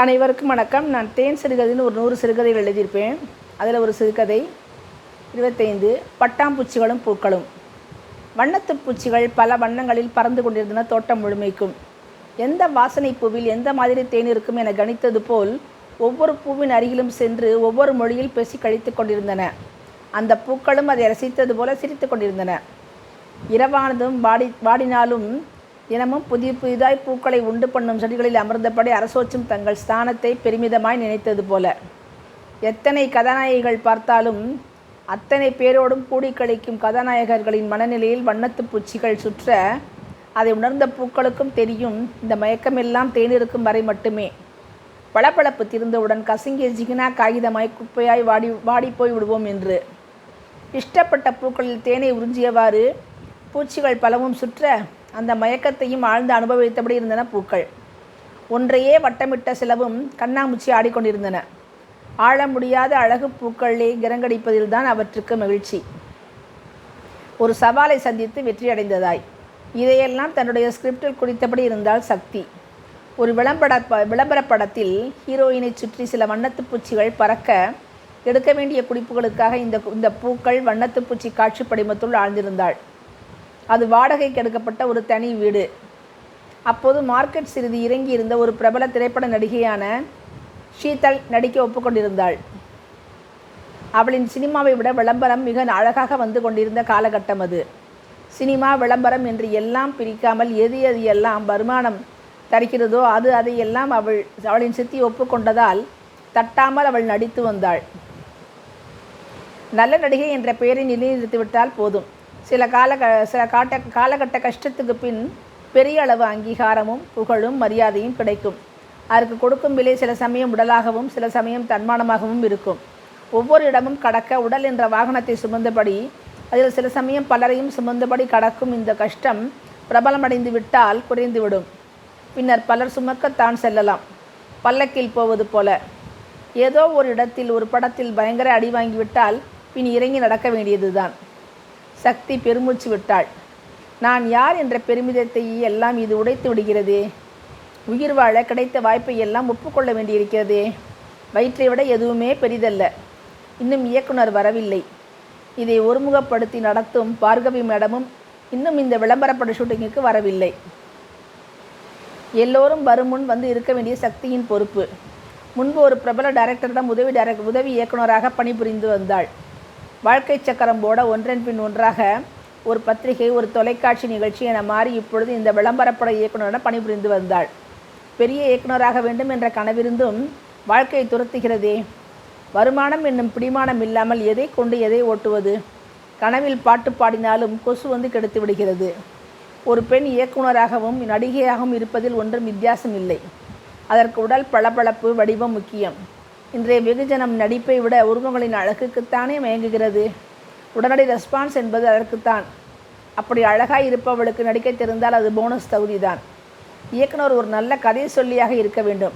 அனைவருக்கும் வணக்கம். நான் தேன் சிறுகதைன்னு ஒரு 100 சிறுகதைகள் எழுதியிருப்பேன். அதில் ஒரு சிறுகதை 25 பட்டாம்பூச்சிகளும் பூக்களும். வண்ணத்து பூச்சிகள் பல வண்ணங்களில் பறந்து கொண்டிருந்தன தோட்டம் முழுமைக்கும். எந்த வாசனை பூவில் எந்த மாதிரி தேன் இருக்கும் என கணித்தது போல் ஒவ்வொரு பூவின் அருகிலும் சென்று ஒவ்வொரு மொழியில் பேசி கழித்து கொண்டிருந்தன. அந்த பூக்களும் அதை ரசித்தது போல சிரித்து கொண்டிருந்தன. இரவானதும் வாடினாலும் தினமும் புதிதாய் பூக்களை உண்டு பண்ணும் செடிகளில் அமர்ந்தபடி அரசோச்சும் தங்கள் ஸ்தானத்தை பெருமிதமாய் நினைத்தது போல. எத்தனை கதாநாயகிகள் பார்த்தாலும் அத்தனை பேரோடும் கூடி கழிக்கும் கதாநாயகர்களின் மனநிலையில் வண்ணத்து பூச்சிகள் சுற்ற அதை உணர்ந்த பூக்களுக்கும் தெரியும் இந்த மயக்கமெல்லாம் தேனிருக்கும் வரை மட்டுமே. பளபளப்பு திருந்தவுடன் கசங்கிய ஜிகினா காகிதமாய் குப்பையாய் வாடிப்போய் விடுவோம் என்று. இஷ்டப்பட்ட பூக்களில் தேனை உறிஞ்சியவாறு பூச்சிகள் பலவும் சுற்ற அந்த மயக்கத்தையும் ஆழ்ந்து அனுபவித்தபடி இருந்தன பூக்கள். ஒன்றையே வட்டமிட்ட சிலவும் கண்ணாமூச்சி ஆடிக்கொண்டிருந்தன. ஆழ முடியாத அழகு பூக்களே கிரங்கடிப்பதில்தான் அவற்றுக்கு மகிழ்ச்சி. ஒரு சவாலை சந்தித்து வெற்றியடைந்ததாய். இதையெல்லாம் தன்னுடைய ஸ்கிரிப்டில் குறித்தபடி இருந்தால் சக்தி. ஒரு விளம்பர படத்தில் ஹீரோயினை சுற்றி சில வண்ணத்து பூச்சிகள் பறக்க எடுக்க வேண்டிய குறிப்புகளுக்காக இந்த பூக்கள் வண்ணத்து பூச்சி காட்சி படிமத்துள் ஆழ்ந்திருந்தாள். அது வாடகைக்கு எடுக்கப்பட்ட ஒரு தனி வீடு. அப்போது மார்க்கெட் சிறிது இறங்கி இருந்த ஒரு பிரபல திரைப்பட நடிகையான ஷீதல் நடிக்க ஒப்புக்கொண்டிருந்தாள். அவளின் சினிமாவை விட விளம்பரம் மிக அழகாக வந்து கொண்டிருந்த காலகட்டம் அது. சினிமா விளம்பரம் என்று எல்லாம் பிரிக்காமல் எது எல்லாம் வருமானம் தருகிறதோ அதையெல்லாம் அவளின் சித்தி ஒப்புக்கொண்டதால் தட்டாமல் அவள் நடித்து வந்தாள். நல்ல நடிகை என்ற பெயரை நிலைநிறுத்திவிட்டால் போதும். சில காலகட்ட கஷ்டத்துக்கு பின் பெரிய அளவு அங்கீகாரமும் புகழும் மரியாதையும் கிடைக்கும். அதற்கு கொடுக்கும் விலை சில சமயம் உடலாகவும் சில சமயம் தன்மானமாகவும் இருக்கும். ஒவ்வொரு இடமும் கடக்க உடல் என்ற வாகனத்தை சுமந்தபடி அதில் சில சமயம் பலரையும் சுமந்தபடி கடக்கும் இந்த கஷ்டம் பிரபலமடைந்து விட்டால் குறைந்துவிடும். பின்னர் பலர் சுமக்கத்தான் செல்லலாம், பல்லக்கில் போவது போல. ஏதோ ஒரு இடத்தில் ஒரு படத்தில் பயங்கர அடி வாங்கிவிட்டால் பின் இறங்கி நடக்க வேண்டியதுதான். சக்தி பெருமூச்சு விட்டாள். நான் யார் என்ற பெருமிதத்தை எல்லாம் இது உடைத்து விடுகிறதே. உயிர் வாழ கிடைத்த வாய்ப்பை எல்லாம் ஒப்புக்கொள்ள வேண்டியிருக்கிறதே. வயிற்றை விட எதுவுமே பெரிதல்ல. இன்னும் இயக்குனர் வரவில்லை. இதை ஒருமுகப்படுத்தி நடத்தும் பார்கவி மேடமும் இன்னும் இந்த விளம்பரப்பட ஷூட்டிங்குக்கு வரவில்லை. எல்லோரும் வரும் முன் வந்து இருக்க வேண்டிய சக்தியின் பொறுப்பு. முன்பு ஒரு பிரபல டைரக்டரிடம் உதவி இயக்குனராக பணிபுரிந்து வந்தாள். வாழ்க்கை சக்கரம் போட ஒன்றன் பின் ஒன்றாக ஒரு பத்திரிகை, ஒரு தொலைக்காட்சி நிகழ்ச்சி என மாறி இப்பொழுது இந்த விளம்பரப்பட இயக்குனரிடம் பணிபுரிந்து வந்தாள். பெரிய இயக்குனராக வேண்டும் என்ற கனவிருந்தும் வாழ்க்கையை துரத்துகிறதே. வருமானம் என்னும் பிடிமானம் இல்லாமல் எதை கொண்டு எதை ஓட்டுவது? கனவில் பாட்டு பாடினாலும் கொசு வந்து கெடுத்து விடுகிறது. ஒரு பெண் இயக்குனராகவும் நடிகையாகவும் இருப்பதில் ஒன்றும் வித்தியாசம் இல்லை. அதற்கு உடல் பளபளப்பு வடிவம் முக்கியம். இன்றைய வெகுஜனம் நடிப்பை விட உருவங்களின் அழகுக்குத்தானே மயங்குகிறது. உடனடி ரெஸ்பான்ஸ் என்பது அதற்குத்தான். அப்படி அழகாய் இருப்பவளுக்கு நடிக்க தெரிந்தால் அது போனஸ் தகுதிதான். இயக்குனர் ஒரு நல்ல கதை சொல்லியாக இருக்க வேண்டும்.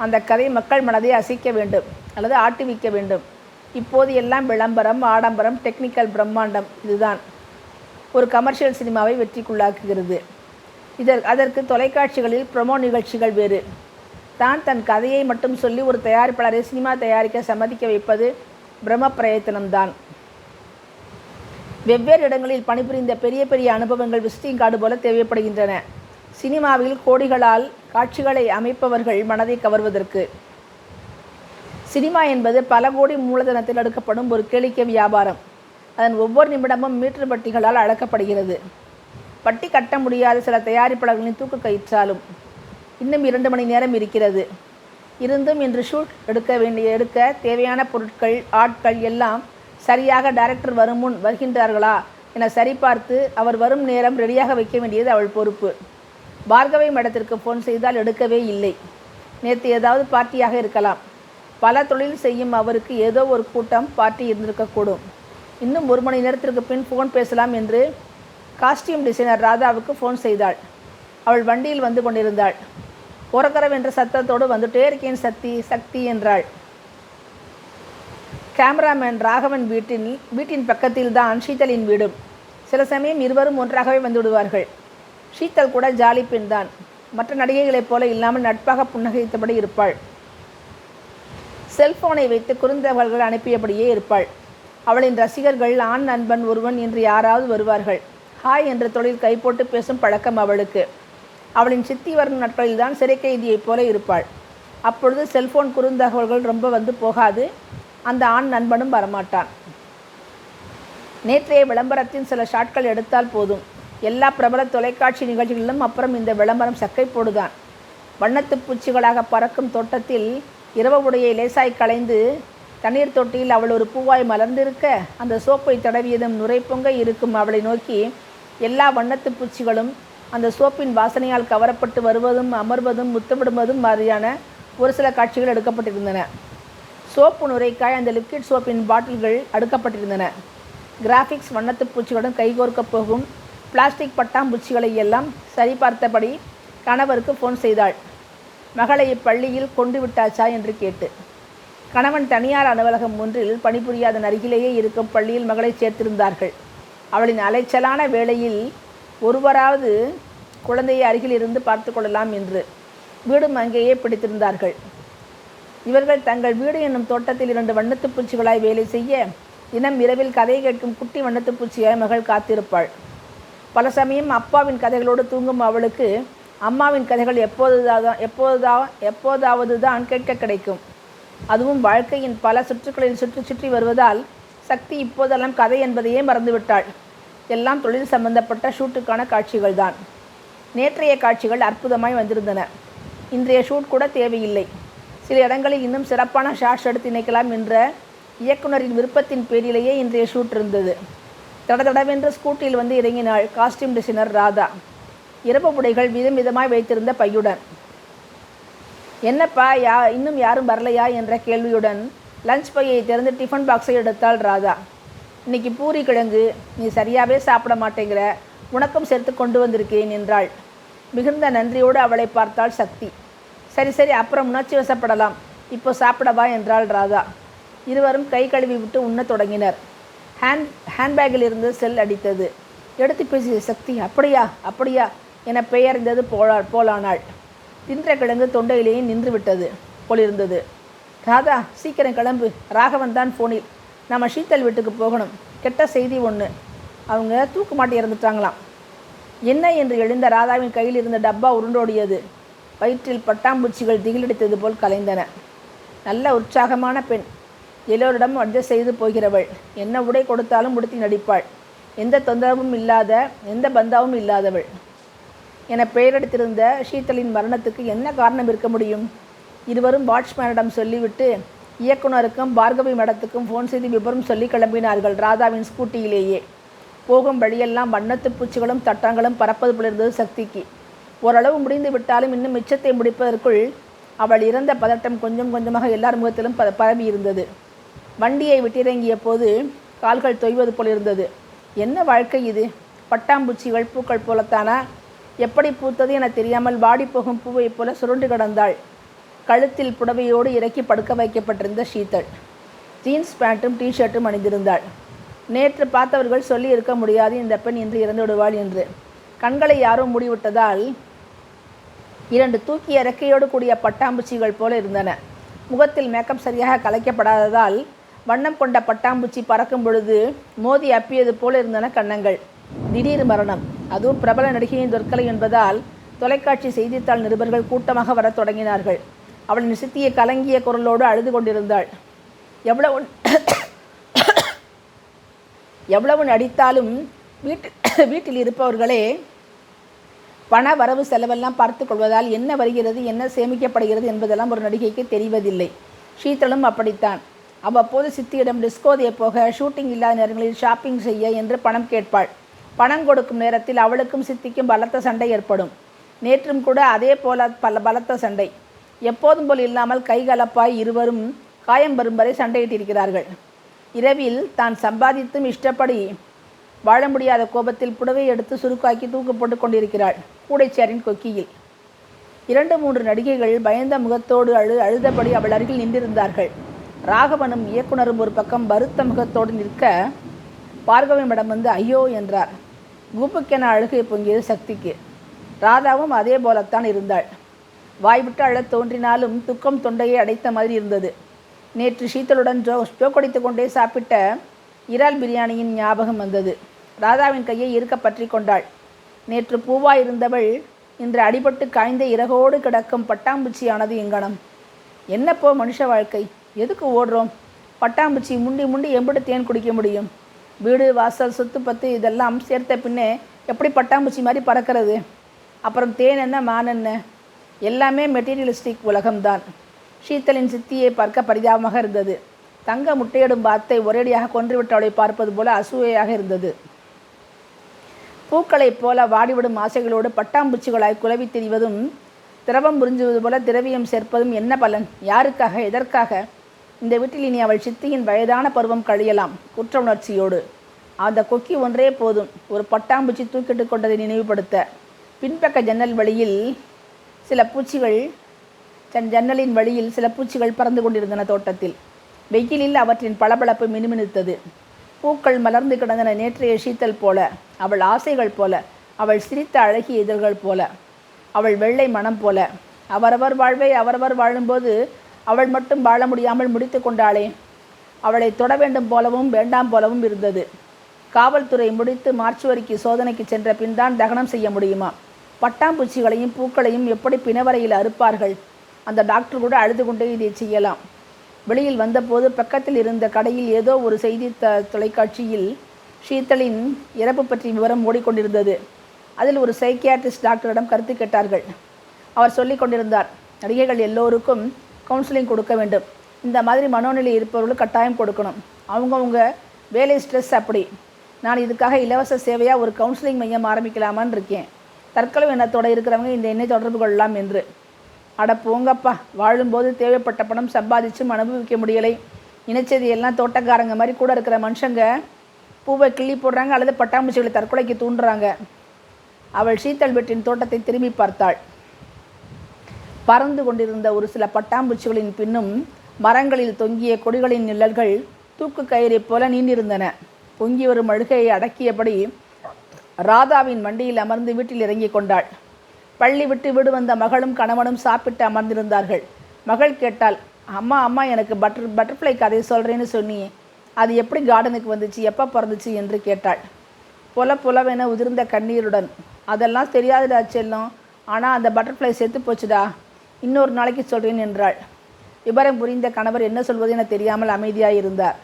அந்த கதை மக்கள் மனதை அசைக்க வேண்டும் அல்லது ஆட்டுவிக்க வேண்டும். இப்போது எல்லாம் விளம்பரம், ஆடம்பரம், டெக்னிக்கல் பிரம்மாண்டம். இதுதான் ஒரு கமர்ஷியல் சினிமாவை வெற்றிக்குள்ளாக்குகிறது. அதற்கு தொலைக்காட்சிகளில் ப்ரொமோ நிகழ்ச்சிகள் வேறு. தன் கதையை மட்டும் சொல்லி ஒரு தயாரிப்பாளரை சினிமா தயாரிக்க சம்மதிக்க வைப்பது பிரம்ம பிரயத்தனம்தான். வெவ்வேறு இடங்களில் பணிபுரிந்த பெரிய பெரிய அனுபவங்கள் விசிட்டிங் கார்டு போல தேவைப்படுகின்றன. சினிமாவில் கோடிகளால் காட்சிகளை அமைப்பவர்கள் மனதை கவர்வதற்கு. சினிமா என்பது பல கோடி மூலதனத்தில் எடுக்கப்படும் ஒரு கேளிக்கை வியாபாரம். அதன் ஒவ்வொரு நிமிடமும் மீட்டர் பட்டிகளால் அளக்கப்படுகிறது. பட்டி கட்ட முடியாத சில தயாரிப்பாளர்களின் தூக்கு கயிற்றாலும். இன்னும் 2 மணி நேரம் இருக்கிறது. இருந்தும் இன்று ஷூட் எடுக்க தேவையான பொருட்கள், ஆட்கள் எல்லாம் சரியாக டைரக்டர் வரும் முன் வருகின்றார்களா என சரிபார்த்து அவர் வரும் நேரம் ரெடியாக வைக்க வேண்டியது அவள் பொறுப்பு. பார்கவி மேடத்திற்கு ஃபோன் செய்தால் எடுக்கவே இல்லை. நேற்று ஏதாவது பார்ட்டியாக இருக்கலாம். பல தொழில் செய்யும் அவருக்கு ஏதோ ஒரு கூட்டம் பார்ட்டி இருந்திருக்கக்கூடும். இன்னும் 1 மணி நேரத்திற்கு பின் ஃபோன் பேசலாம் என்று காஸ்டியூம் டிசைனர் ராதாவுக்கு ஃபோன் செய்தாள். அவள் வண்டியில் வந்து கொண்டிருந்தாள். கொரகரவென்ற சத்தத்தோடு வந்துட்டே இருக்கேன் சக்தி என்றாள். கேமராமேன் ராகவன் வீட்டின் பக்கத்தில் தான் ஷீதலின் வீடும். சில சமயம் இருவரும் ஒன்றாகவே வந்து விடுவார்கள். ஷீதல் கூட ஜாலி பெண் தான். மற்ற நடிகைகளைப் போல இல்லாமல் நட்பாக புன்னகைத்தபடி இருப்பாள். செல்போனை வைத்து குறுந்தகவல்கள் அனுப்பியபடியே இருப்பாள். அவளின் ரசிகர்கள் ஆண் நண்பன் ஒருவன் என்று யாராவது வருவார்கள். ஹாய் என்ற தொழில் கைப்போட்டு பேசும் பழக்கம் அவளுக்கு. அவளின் சித்தி வரும் நாட்களில்தான் சிறை கைதியைப் போல இருப்பாள். அப்பொழுது செல்போன் குறுந்தகவல்கள் ரொம்ப வந்து போகாது. அந்த ஆண் நண்பனும் வரமாட்டான். நேற்றைய விளம்பரத்தின் சில ஷாட்கள் எடுத்தால் போதும். எல்லா பிரபல தொலைக்காட்சி நிகழ்ச்சிகளிலும் அப்புறம் இந்த விளம்பரம் சக்கை போடுதான். வண்ணத்து பூச்சிகளாக பறக்கும் தோட்டத்தில் இரவு உடையை லேசாய் களைந்து தண்ணீர் தொட்டியில் அவள் ஒரு பூவாய் மலர்ந்திருக்க, அந்த சோப்பை தடவியதும் நுரை பொங்க இருக்கும் அவளை நோக்கி எல்லா வண்ணத்து பூச்சிகளும் அந்த சோப்பின் வாசனையால் கவரப்பட்டு வருவதும் அமர்வதும் முத்தமிடுவதும் மாதிரியான ஒரு சில காட்சிகள் எடுக்கப்பட்டிருந்தன. சோப்பு நுரைக்காய் அந்த லிக்விட் சோப்பின் பாட்டில்கள் அடுக்கப்பட்டிருந்தன. கிராஃபிக்ஸ் வண்ணத்து பூச்சிகளுடன் கைகோர்க்கப் போகும் பிளாஸ்டிக் பட்டாம்பூச்சிகளை எல்லாம் சரிபார்த்தபடி கணவருக்கு ஃபோன் செய்தாள். மகளை இப்பள்ளியில் கொண்டு விட்டாச்சா என்று கேட்டு. கணவன் தனியார் அலுவலகம் ஒன்றில் பணிபுரியாத அருகிலேயே இருக்கும் பள்ளியில் மகளை சேர்த்திருந்தார்கள். அவளின் அலைச்சலான வேளையில் ஒருவராவது குழந்தையை அருகில் இருந்து பார்த்து கொள்ளலாம் என்று வீடும் அங்கேயே பிடித்திருந்தார்கள். இவர்கள் தங்கள் வீடு என்னும் தோட்டத்தில் 2 வண்ணத்து பூச்சிகளாய் வேலை செய்ய தினம் இரவில் கதை கேட்கும் குட்டி வண்ணத்து பூச்சியாய் மகள் காத்திருப்பாள். பல சமயம் அப்பாவின் கதைகளோடு தூங்கும் அவளுக்கு அம்மாவின் கதைகள் எப்போதாவது தான் கேட்க கிடைக்கும். அதுவும் வாழ்க்கையின் பல சுற்றுக்களில் சுற்றி சுற்றி வருவதால் சக்தி இப்போதெல்லாம் கதை என்பதையே மறந்துவிட்டாள். எல்லாம் தொழில் சம்பந்தப்பட்ட ஷூட்டுக்கான காட்சிகள்தான். நேற்றைய காட்சிகள் அற்புதமாய் வந்திருந்தன. இன்றைய ஷூட் கூட தேவையில்லை. சில இடங்களில் இன்னும் சிறப்பான ஷாட்ஸ் எடுத்து இணைக்கலாம் என்ற இயக்குனரின் விருப்பத்தின் பேரிலேயே இன்றைய ஷூட் இருந்தது. தடதடவென்று ஸ்கூட்டியில் வந்து இறங்கினாள் காஸ்டியூம் டிசைனர் ராதா. இரவு உடைகள் விதம் விதமாய் வைத்திருந்த பையுடன். என்னப்பா இன்னும் யாரும் வரலையா என்ற கேள்வியுடன் லஞ்ச் பையை திறந்து டிஃபன் பாக்ஸை எடுத்தாள் ராதா. இன்னைக்கு பூரி கிழங்கு, நீ சரியாகவே சாப்பிட மாட்டேங்கிற, உனக்கும் சேர்த்து கொண்டு வந்திருக்கேன் என்றாள். மிகுந்த நன்றியோடு அவளை பார்த்தாள் சக்தி. சரி சரி, அப்புறம் உணர்ச்சி வசப்படலாம், இப்போ சாப்பிடவா என்றாள் ராதா. இருவரும் கை கழுவி விட்டு உண்ணத் தொடங்கினர். ஹேண்ட்பேக்கில் இருந்து செல் அடித்தது. எடுத்து பேசிய சக்தி அப்படியா அப்படியா என பெயர்ந்தது போலானாள். தின்ற கிழங்கு தொண்டையிலேயே நின்று விட்டது போலிருந்தது. ராதா சீக்கிரம் கிளம்பு, ராகவன் தான் ஃபோனில், நம்ம ஷீத்தல் வீட்டுக்கு போகணும், கெட்ட செய்தி ஒன்று, அவங்க தூக்கு மாட்டி இறந்துட்டாங்களாம். என்ன என்று எழுந்த ராதாவின் கையில் இருந்த டப்பா உருண்டோடியது. வயிற்றில் பட்டாம்பூச்சிகள் திகிலடித்தது போல் கலைந்தன. நல்ல உற்சாகமான பெண், எல்லோரிடம் அட்ஜஸ்ட் செய்து போகிறவள், என்ன உடை கொடுத்தாலும் உடுத்தி நடிப்பாள், எந்த தொந்தரவும் இல்லாத எந்த பந்தாவும் இல்லாதவள் என பெயரெடுத்திருந்த ஷீத்தலின் மரணத்துக்கு என்ன காரணம் இருக்க முடியும்? இருவரும் வாட்ச்மேனிடம் சொல்லிவிட்டு இயக்குனருக்கும் பார்கவி மேடத்துக்கும் ஃபோன் செய்து விபரம் சொல்லி கிளம்பினார்கள். ராதாவின் ஸ்கூட்டியிலேயே போகும் வழியெல்லாம் வண்ணத்து பூச்சிகளும் தட்டங்களும் பறப்பது போலிருந்தது சக்திக்கு. ஓரளவு முடிந்து விட்டாலும் இன்னும் மிச்சத்தை முடிப்பதற்குள் அவள் இறந்த பதட்டம் கொஞ்சம் கொஞ்சமாக எல்லார் முகத்திலும் பரவி இருந்தது. வண்டியை விட்டிறங்கிய போது கால்கள் தொய்வது போலிருந்தது. என்ன வாழ்க்கை இது? பட்டாம்பூச்சிகள் பூக்கள் போலத்தானா? எப்படி பூத்தது என தெரியாமல் வாடி போகும் பூவைப் போல சுருண்டு கிடந்தாள். கழுத்தில் புடவையோடு இறக்கி படுக்க வைக்கப்பட்டிருந்த ஷீத்தல் ஜீன்ஸ் பேண்ட்டும் டிஷர்ட்டும் அணிந்திருந்தாள். நேற்று பார்த்தவர்கள் சொல்லி இருக்க முடியாது இந்த பெண் இன்று இறந்து விடுவாள் என்று. கண்களை யாரோ மூடிவிட்டதால் 2 தூக்கிய இறக்கையோடு கூடிய பட்டாம்பூச்சிகள் போல இருந்தன. முகத்தில் மேக்கப் சரியாக கலைக்கப்படாததால் வண்ணம் கொண்ட பட்டாம்பூச்சி பறக்கும் பொழுது மோதி அப்பியது போல இருந்தன கன்னங்கள். திடீர் மரணம், அதுவும் பிரபல நடிகையின் தொற்கலை என்பதால் தொலைக்காட்சி செய்தித்தாள் நிருபர்கள் கூட்டமாக வரத் தொடங்கினார்கள். அவளின் சித்திய கலங்கிய குரலோடு அழுது கொண்டிருந்தாள். எவ்வளவு நடித்தாலும் வீட்டில் இருப்பவர்களே பண வரவு செலவெல்லாம் பார்த்து கொள்வதால் என்ன வருகிறது என்ன சேமிக்கப்படுகிறது என்பதெல்லாம் ஒரு நடிகைக்கு தெரிவதில்லை. ஷீத்தலும் அப்படித்தான். அவ்வப்போது சித்தியிடம் டிஸ்கோதே போக, ஷூட்டிங் இல்லாத நேரங்களில் ஷாப்பிங் செய்ய என்று பணம் கேட்பாள். பணம் கொடுக்கும் நேரத்தில் அவளுக்கும் சித்திக்கும் பலத்த சண்டை ஏற்படும். நேற்றும் கூட அதே போல பலத்த சண்டை. எப்போதும் போல் இல்லாமல் கைகலப்பாய் இருவரும் காயம் வரும் வரை சண்டையிட்டிருக்கிறார்கள். இரவில் தான் சம்பாதித்தும் இஷ்டப்படி வாழ முடியாத கோபத்தில் புடவை எடுத்து சுருக்காக்கி தூக்கு போட்டு கொண்டிருக்கிறாள் கூடைச்சேரின் கொக்கியில். 2-3 நடிகைகள் பயந்த முகத்தோடு அழுதபடி அவள் அருகில் நின்றிருந்தார்கள். ராகவனும் இயக்குனரும் ஒரு பக்கம் வருத்த முகத்தோடு நிற்க, பார்கவி மேடம் வந்து ஐயோ என்றார். குப்புக்கென அழுகை பொங்கியது சக்திக்கு. ராதாவும் அதே போலத்தான் இருந்தாள். வாய்விட்டு அழத் தோன்றினாலும் துக்கம் தொண்டையை அடைத்த மாதிரி இருந்தது. நேற்று ஷீத்தலுடன் ஜோக்கடித்து கொண்டே சாப்பிட்ட இறால் பிரியாணியின் ஞாபகம் வந்தது. ராதாவின் கையை இருக்க பற்றி கொண்டாள். நேற்று பூவாயிருந்தவள் இன்று அடிபட்டு காய்ந்த இறகோடு கிடக்கும் பட்டாம்பூச்சியானது எங்கனம். என்னப்போ மனுஷ வாழ்க்கை, எதுக்கு ஓடுறோம்? பட்டாம்பூச்சி முண்டி முண்டி எம்பிட்டு தேன் குடிக்க முடியும்? வீடு வாசல் சொத்து பத்து இதெல்லாம் சேர்த்த பின்னே எப்படி பட்டாம்பூச்சி மாதிரி பறக்கிறது? அப்புறம் தேன் என்ன மான் என்ன, எல்லாமே மெட்டீரியலிஸ்டிக் உலகம்தான். ஷீத்தலின் சித்தியை பார்க்க பரிதாபமாக இருந்தது. தங்க முட்டையிடும் பாத்தை ஒரேடியாக கொன்றுவிட்டவளை பார்ப்பது போல அசூயையாக இருந்தது. பூக்களைப் போல வாடிவிடும் ஆசைகளோடு பட்டாம்பூச்சிகளாய் குலவி திரிவதும் திரவம் புரிஞ்சுவது போல திரவியம் சேர்ப்பதும் என்ன பலன்? யாருக்காக, எதற்காக? இந்த வீட்டில் இனி அவள் சித்தியின் வயதான பருவம் கழியலாம் குற்ற உணர்ச்சியோடு. அந்த கொக்கி ஒன்றே போதும் ஒரு பட்டாம்பூச்சி தூக்கிட்டு கொண்டதை நினைவுபடுத்த. பின்பக்க ஜன்னலின் வழியில் சில பூச்சிகள் பறந்து கொண்டிருந்தன. தோட்டத்தில் வெயிலில் அவற்றின் பளபளப்பு மினுமினுத்தது. பூக்கள் மலர்ந்து கிடந்தன. நேற்றைய ஷீத்தல் போல, அவள் ஆசைகள் போல, அவள் சிரித்த அழகிய இதழ்கள் போல, அவள் வெள்ளை மனம் போல. அவரவர் வாழ்வை அவரவர் வாழும்போது அவள் மட்டும் வாழ முடியாமல் முடித்து கொண்டாளே. அவளை தொட வேண்டும் போலவும் வேண்டாம் போலவும் இருந்தது. காவல்துறை முடித்து மார்ச்சுவரிக்கு சோதனைக்கு சென்ற பின்தான் தகனம் செய்ய முடியுமா? பட்டாம்பூச்சிகளையும் பூக்களையும் எப்படி பிணவரையில் அறுப்பார்கள்? அந்த டாக்டர் கூட அழுது கொண்டே இதை செய்யலாம். வெளியில் வந்தபோது பக்கத்தில் இருந்த கடையில் ஏதோ ஒரு செய்தி தொலைக்காட்சியில் ஷீத்தலின் இறப்பு பற்றி விவரம் ஓடிக்கொண்டிருந்தது. அதில் ஒரு சைக்கியாட்ரிஸ்ட் டாக்டரிடம் கருத்து கேட்டார்கள். அவர் சொல்லி கொண்டிருந்தார், நடிகைகள் எல்லோருக்கும் கவுன்சிலிங் கொடுக்க வேண்டும். இந்த மாதிரி மனோநிலை இருப்பவர்களுக்கு கட்டாயம் கொடுக்கணும். அவங்கவுங்க வேலை ஸ்ட்ரெஸ் அப்படி. நான் இதுக்காக இலவச சேவையாக ஒரு கவுன்சிலிங் மையம் ஆரம்பிக்கலாமான்னு இருக்கேன். தற்கொலை எண்ணத்தோடு இருக்கிறவங்க இந்த எண்ணை தொடர்பு கொள்ளலாம் என்று. அட போங்கப்பா, வாழும்போது தேவைப்பட்ட பணம் சம்பாதிச்சும் அனுபவிக்க முடியலை. நினைச்சது எல்லாம் தோட்டக்காரங்க மாதிரி கூட இருக்கிற மனுஷங்க பூவை கிள்ளி போடுறாங்க அல்லது பட்டாம்பூச்சிகளை தற்கொலைக்கு தூண்டுறாங்க. அவள் ஷீத்தல் வீட்டின் தோட்டத்தை திரும்பி பார்த்தாள். பறந்து கொண்டிருந்த ஒரு சில பட்டாம்பூச்சிகளின் பின்னும் மரங்களில் தொங்கிய கொடிகளின் நிழல்கள் தூக்கு கயிறை போல நீண்டிருந்தன. பொங்கி வரும் அழுகையை அடக்கியபடி ராதாவின் வண்டியில் அமர்ந்து வீட்டில் இறங்கி கொண்டாள். பள்ளி விட்டு வீடு வந்த மகளும் கணவனும் சாப்பிட்டு அமர்ந்திருந்தார்கள். மகள் கேட்டாள், அம்மா எனக்கு பட்டர்ஃப்ளை கதை சொல்கிறேன்னு சொன்னியே, அது எப்படி கார்டனுக்கு வந்துச்சு, எப்போ பிறந்துச்சு என்று கேட்டாள். புலவென உதிர்ந்த கண்ணீருடன். அதெல்லாம் தெரியாதுடா செல்லம், ஆனால் அந்த பட்டர்ஃப்ளை செத்து போச்சுடா, இன்னொரு நாளைக்கு சொல்கிறேன் என்றாள். விபரம் புரிந்த கணவர் என்ன சொல்வது என தெரியாமல் அமைதியாக இருந்தார்.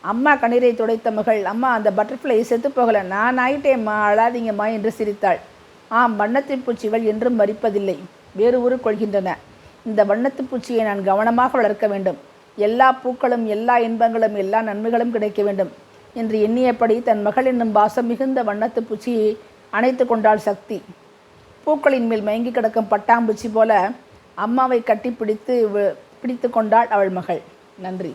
அம்மா கண்ணீரை துடைத்த மகள், அம்மா அந்த பட்டர்ஃப்ளை செத்து போகலை, நான் ஆயிட்டேம்மா, அழாதீங்கம்மா என்று சிரித்தாள். ஆம், வண்ணத்தின் பூச்சிகள் என்றும் மரிப்பதில்லை, வேறு ஊறு கொள்கின்றன. இந்த வண்ணத்து பூச்சியை நான் கவனமாக வளர்க்க வேண்டும். எல்லா பூக்களும், எல்லா இன்பங்களும், எல்லா நன்மைகளும் கிடைக்க வேண்டும் என்று எண்ணியபடி தன் மகள் என்னும் பாசம் மிகுந்த வண்ணத்து பூச்சியை அணைத்து கொண்டாள் சக்தி. பூக்களின் மேல் மயங்கி கிடக்கும் பட்டாம்பூச்சி போல அம்மாவை கட்டி பிடித்து கொண்டாள் அவள் மகள். நன்றி.